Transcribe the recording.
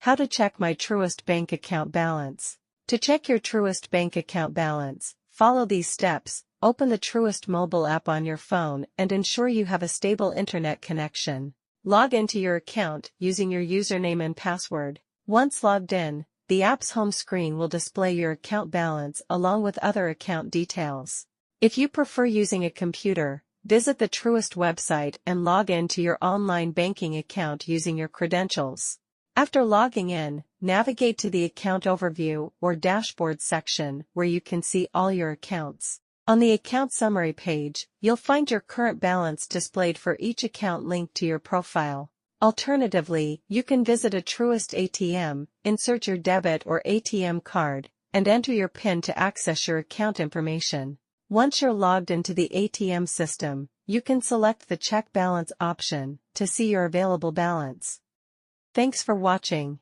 How to check my Truist Bank account balance. To check your Truist Bank account balance, follow these steps. Open the Truist mobile app on your phone and ensure you have a stable internet connection. Log into your account using your username and password. Once logged in, the app's home screen will display your account balance along with other account details. If you prefer using a computer, visit the Truist website and log in to your online banking account using your credentials. After logging in, navigate to the Account Overview or Dashboard section where you can see all your accounts. On the Account Summary page, you'll find your current balance displayed for each account linked to your profile. Alternatively, you can visit a Truist ATM, insert your debit or ATM card, and enter your PIN to access your account information. Once you're logged into the ATM system, you can select the Check Balance option to see your available balance. Thanks for watching.